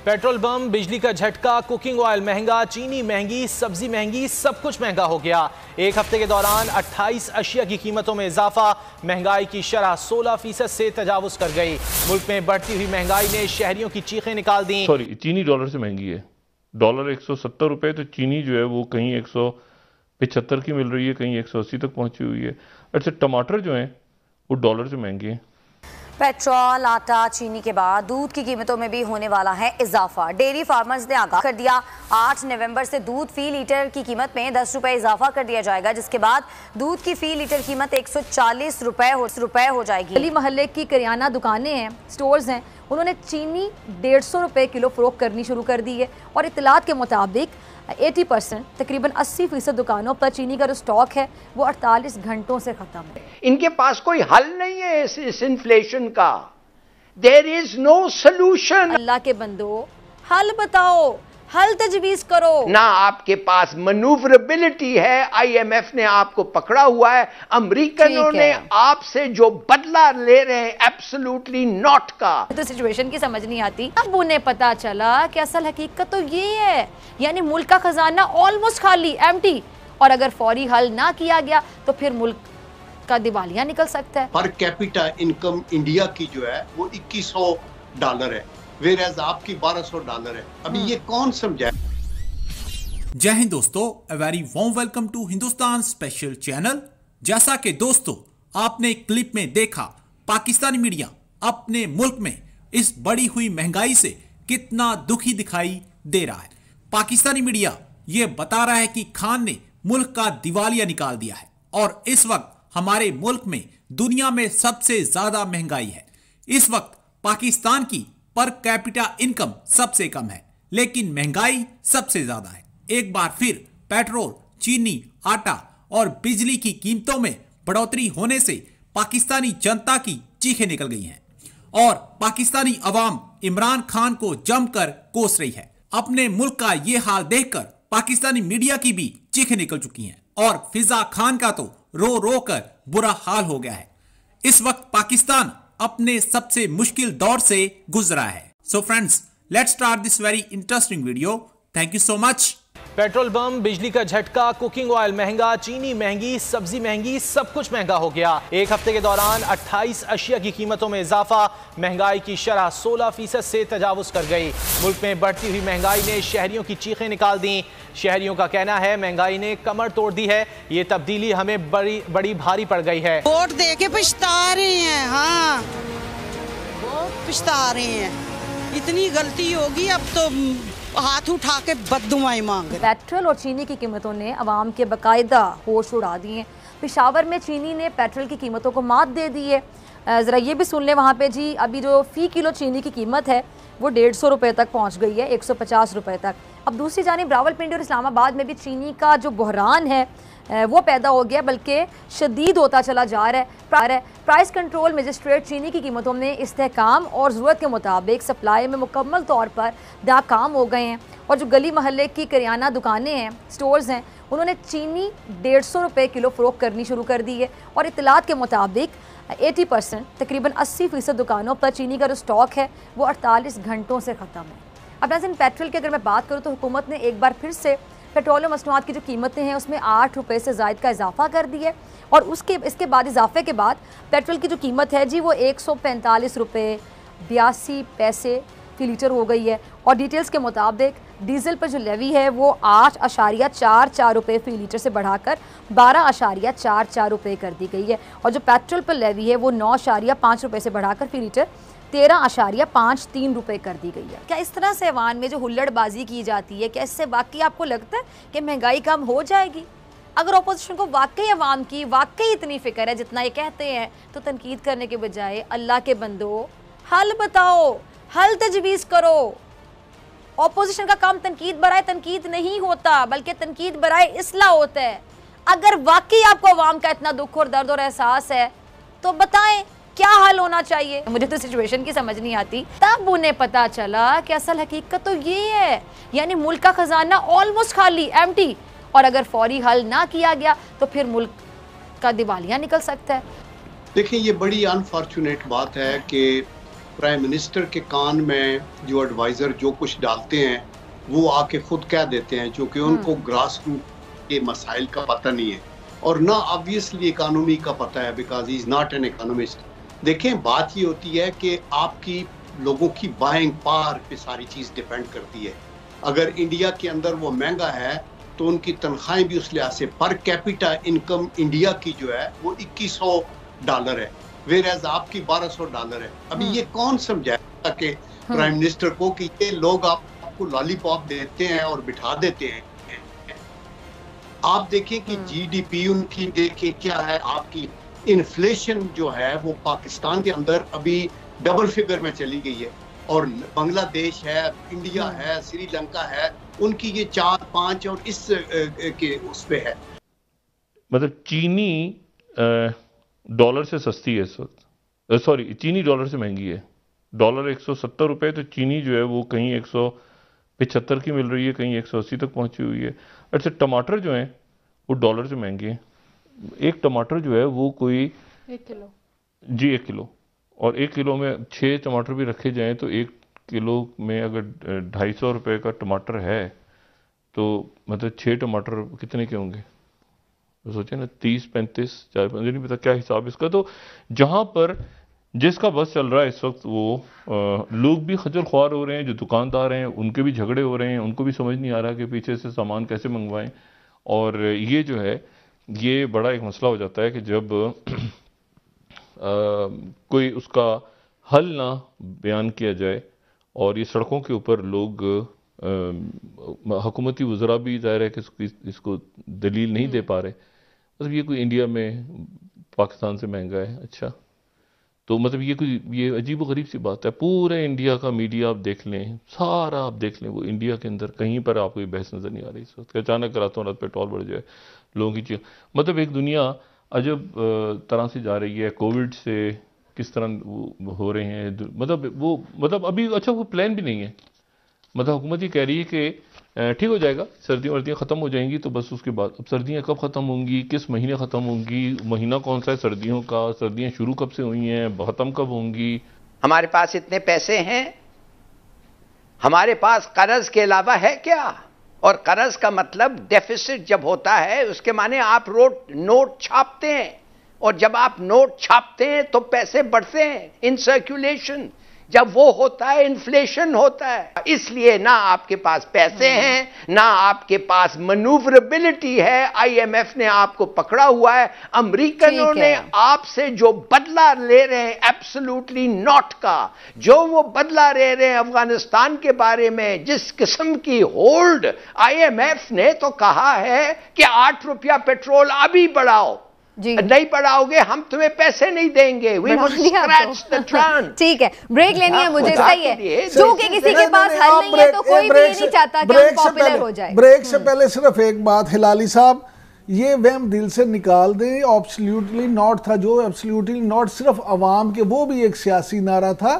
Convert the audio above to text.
Petrol bomb, बिजली का झटका, कुकिंग ऑयल महंगा, चीनी महंगी, सब्जी महंगी, सब कुछ महंगा हो गया। एक हफ्ते के दौरान 28 अशिया की कीमतों में इजाफा, महंगाई की शरह 16% से तजावुज कर गई। मुल्क में बढ़ती हुई महंगाई ने शहरियों की चीखें निकाल दी। चीनी डॉलर से महंगी है। डॉलर 170 रुपए, तो चीनी जो है वो कहीं 175 की मिल रही है, कहीं 180 तक पहुंची हुई है। अच्छा, टमाटर जो है वो डॉलर से महंगे हैं। पेट्रोल, आटा, चीनी के बाद दूध की कीमतों में भी होने वाला है इजाफा। डेयरी फार्मर्स ने आगाह कर दिया, 8 नवंबर से दूध फी लीटर की कीमत में 10 रुपए इजाफा कर दिया जाएगा, जिसके बाद दूध की फी लीटर कीमत 140 रुपए हो जाएगी। गली मोहल्ले की करियाना दुकानें हैं, स्टोर्स हैं, उन्होंने चीनी 150 रुपए किलो फरोख्त करनी शुरू कर दी है और इत्तलात के मुताबिक 80% तकरीबन 80% दुकानों पर चीनी का जो स्टॉक है वो 48 घंटों से खत्म है। इनके पास कोई हल नहीं है इस इन्फ्लेशन का। There is no solution. Allah के बंदो, हल बताओ, हल तजवीज करो। ना आपके पास मनूवरेबिलिटी है, आईएमएफ ने आपको पकड़ा हुआ है, अमेरिकनों ने आपसे जो बदला ले रहे हैं एब्सोल्युटली नॉट का। तो सिचुएशन की समझ नहीं आती। अब उन्हें पता चला कि असल हकीकत तो ये है, यानी मुल्क का खजाना ऑलमोस्ट खाली, एम्प्टी, और अगर फौरी हल ना किया गया तो फिर मुल्क का दिवालिया निकल सकता है। पर कैपिटा इनकम इंडिया की जो है वो $2100 है, वेयरएज आपकी $1200 है। अभी ये कौन समझाए। जय हिंद दोस्तों, a very warm welcome to Hindustan special channel. जैसा कि दोस्तों आपने क्लिप में देखा, पाकिस्तानी मीडिया अपने मुल्क में इस बढ़ी हुई महंगाई से कितना दुखी दिखाई दे रहा है। पाकिस्तानी मीडिया ये बता रहा है कि खान ने मुल्क का दिवालिया निकाल दिया है और इस वक्त हमारे मुल्क में दुनिया में सबसे ज्यादा महंगाई है। इस वक्त पाकिस्तान की पर कैपिटा इनकम सबसे कम है, लेकिन महंगाई सबसे ज्यादा है। एक बार फिर पेट्रोल, चीनी, आटा और बिजली की कीमतों में बढ़ोतरी होने से पाकिस्तानी जनता की चीखें निकल गई हैं और पाकिस्तानी अवाम इमरान खान को जमकर कोस रही है। अपने मुल्क का ये हाल देखकर पाकिस्तानी मीडिया की भी चीखें निकल चुकी हैं और फिजा खान का तो रो रो कर बुरा हाल हो गया है। इस वक्त पाकिस्तान अपने सबसे मुश्किल दौर से गुजरा है। So friends, let's start this very interesting video. Thank you so much. Petrol bomb, बिजली का झटका, कुकिंग ऑयल महंगा, चीनी महंगी, सब्जी महंगी, सब कुछ महंगा हो गया। एक हफ्ते के दौरान 28 अशिया की कीमतों में इजाफा, महंगाई की शरह 16% से तजावुज कर गई। मुल्क में बढ़ती हुई महंगाई ने शहरियों की चीखें निकाल दी। शहरियों का कहना है महंगाई ने कमर तोड़ दी है, ये तब्दीली हमें बड़ी भारी पड़ गई है। वोट दे के पछता रहे हैं, हाँ बहुत पछता रहे हैं। इतनी गलती होगी अब तो हाथ उठा के बददुआएं मांग। पेट्रोल और चीनी की कीमतों ने अवाम के बाकायदा होश उड़ा दिए। पेशावर में चीनी ने पेट्रोल की कीमतों को मात दे दी है। ज़रा ये भी सुन लें वहाँ पे जी, अभी जो फ़ी किलो चीनी की कीमत है वो 150 रुपये तक पहुँच गई है, 150 रुपये तक। अब दूसरी जानिब रावलपिंडी और इस्लामाबाद में भी चीनी का जो बहरान है वो पैदा हो गया, बल्कि शदीद होता चला जा रहा है। प्राइस कंट्रोल मजिस्ट्रेट चीनी की कीमतों में इस्तेहकाम और ज़रूरत के मुताबिक सप्लाई में मुकम्मल तौर पर नाकाम हो गए हैं और जो गली मोहल्ले की करियाना दुकानें हैं, स्टोर्स हैं, उन्होंने चीनी 150 रुपये किलो फरोख्त करनी शुरू कर दी है और इत्तलात के मुताबिक 80% तकरीबन 80% दुकानों पर चीनी का जो स्टॉक है वो 48 घंटों से ख़त्म है। अब नाज़रीन, पेट्रोल की अगर मैं बात करूँ तो हुकूमत ने एक बार फिर से पेट्रोल और मसनूआत की जो कीमतें हैं उसमें 8 रुपये से ज़ायद का इजाफा कर दिया है और इसके बाद इजाफे के बाद पेट्रोल की जो कीमत है जी वो 145 रुपये 82 पैसे फ़ी लीटर हो गई है और डिटेल्स के मुताबिक डीजल पर जो लेवी है वो 8.44 रुपये फ़ी लीटर से बढ़ाकर 12.44 रुपये कर दी गई है और जो पेट्रोल पर लेवी है वो 9.5 रुपये से बढ़ाकर फ़ी लीटर 13.53 रुपये कर दी गई है। क्या इस तरह से अवान में जो हुल्लड़बाजी की जाती है, क्या इससे वाकई आपको लगता है कि महंगाई कम हो जाएगी? अगर अपोजिशन को वाकई अवाम की वाकई इतनी फ़िक्र है जितना ये कहते हैं, तो तनकीद करने के बजाय अल्लाह के बंदो, हल बताओ, हल तजवीज़ करो। अपोजिशन का काम तनकीद बराए तनकीद नहीं होता, बल्कि तनकीद बराए इस्लाह होता है। अगर वाकई आपको अवाम का इतना दुख और दर्द और एहसास है तो बताएं क्या हल होना चाहिए। मुझे तो सिचुएशन की समझ नहीं आती। तब उन्हें पता चला कि असल हकीकत तो ये है, यानी मुल्क का खजाना ऑलमोस्ट खाली, एम्प्टी, और अगर फौरी हल ना किया गया तो फिर मुल्क का दिवालिया निकल सकता है। देखिए, ये बड़ी अनफॉर्चुनेट बात है कि प्राइम मिनिस्टर के कान में जो एडवाइजर जो कुछ डालते हैं वो आके खुद कह देते हैं, क्योंकि उनको ग्रास रूट के मसाइल का पता नहीं है और ना ऑब्वियसली इकोनॉमी का पता है, because he is not an economist. देखें, बात ये होती है कि आपकी लोगों की बाइंग पावर पे सारी चीज डिपेंड करती है। अगर इंडिया के अंदर वो महंगा है तो उनकी तनख्वाहें भी उस लिहाज से, पर कैपिटा इनकम इंडिया की जो है वो $2100 है, वेयरएज आपकी $1200 है। अभी ये कौन समझाएगा कि प्राइम मिनिस्टर को कि ये लोग आपको लॉलीपॉप देते हैं और बिठा देते हैं। आप देखें कि जीडीपी उनकी देखें क्या है, आपकी इन्फ्लेशन जो है वो पाकिस्तान के अंदर अभी डबल फिगर में चली गई है, और बांग्लादेश है, इंडिया है, श्रीलंका है, उनकी ये 4-5 और इस के उस पे है। मतलब चीनी डॉलर से सस्ती है इस वक्त, सॉरी चीनी डॉलर से महंगी है। डॉलर 170 रुपये, तो चीनी जो है वो कहीं 175 की मिल रही है, कहीं 180 तक पहुंची हुई है। अच्छा, टमाटर जो हैं वो डॉलर से महंगे हैं। एक टमाटर जो है वो कोई 1 किलो जी 1 किलो, और 1 किलो में 6 टमाटर भी रखे जाएं तो 1 किलो में अगर 250 रुपये का टमाटर है तो मतलब 6 टमाटर कितने के होंगे, तो सोचे ना 30-35 40, मुझे नहीं पता क्या हिसाब इसका। तो जहाँ पर जिसका बस चल रहा है इस वक्त वो लोग भी खजल ख्वार हो रहे हैं, जो दुकानदार हैं उनके भी झगड़े हो रहे हैं, उनको भी समझ नहीं आ रहा कि पीछे से सामान कैसे मंगवाएं। और ये जो है ये बड़ा एक मसला हो जाता है कि जब कोई उसका हल ना बयान किया जाए और ये सड़कों के ऊपर लोग हुकूमती वज़रा भी ज़ाहिर है कि इसको दलील नहीं दे पा रहे, मतलब ये कोई इंडिया में पाकिस्तान से महंगा है। अच्छा, तो मतलब ये अजीब व गरीब सी बात है। पूरे इंडिया का मीडिया आप देख लें, सारा आप देख लें, वो इंडिया के अंदर कहीं पर आपको ये बहस नज़र नहीं आ रही इस वक्त। अचानक रातों रात पेट्रोल बढ़ जाए, लोगों की चीज़, मतलब एक दुनिया अजब तरह से जा रही है। कोविड से किस तरह हो रहे हैं, मतलब अभी अच्छा वो प्लान भी नहीं है। मतलब हुकूमत ये कह रही है कि ठीक हो जाएगा, सर्दियाँ वर्दियाँ ख़त्म हो जाएंगी, तो बस उसके बाद अब सर्दियाँ कब ख़त्म होंगी, किस महीने ख़त्म होंगी, महीना कौन सा है सर्दियों का, सर्दियाँ शुरू कब से हुई हैं, ख़त्म कब होंगी। हमारे पास इतने पैसे हैं, हमारे पास कर्ज के अलावा है क्या? और कर्ज का मतलब डेफिसिट जब होता है उसके माने आप नोट छापते हैं, और जब आप नोट छापते हैं तो पैसे बढ़ते हैं इन सर्कुलेशन, जब वो होता है इन्फ्लेशन होता है। इसलिए ना आपके पास पैसे हैं, ना आपके पास मनूवरेबिलिटी है। आईएमएफ ने आपको पकड़ा हुआ है, अमेरिकनों ने आपसे जो बदला ले रहे हैं एब्सोल्युटली नॉट का, जो वो बदला ले रहे हैं अफगानिस्तान के बारे में, जिस किस्म की होल्ड आईएमएफ ने तो कहा है कि 8 रुपया पेट्रोल अभी बढ़ाओ, नहीं बढ़ाओगे हम तुम्हें पैसे नहीं देंगे। We will scratch the trunk। ठीक है, ब्रेक लेनी है मुझे, सही है, जो कि किसी के पास हल नहीं है तो कोई भी नहीं चाहता कि हम पॉपुलर हो जाए। ब्रेक से पहले सिर्फ एक बात, हिलाली साहब, ये वहम दिल से निकाल दें, एब्सोल्युटली नॉट था, जो एब्सोल्युटली नॉट सिर्फ अवाम के, वो भी एक सियासी नारा था।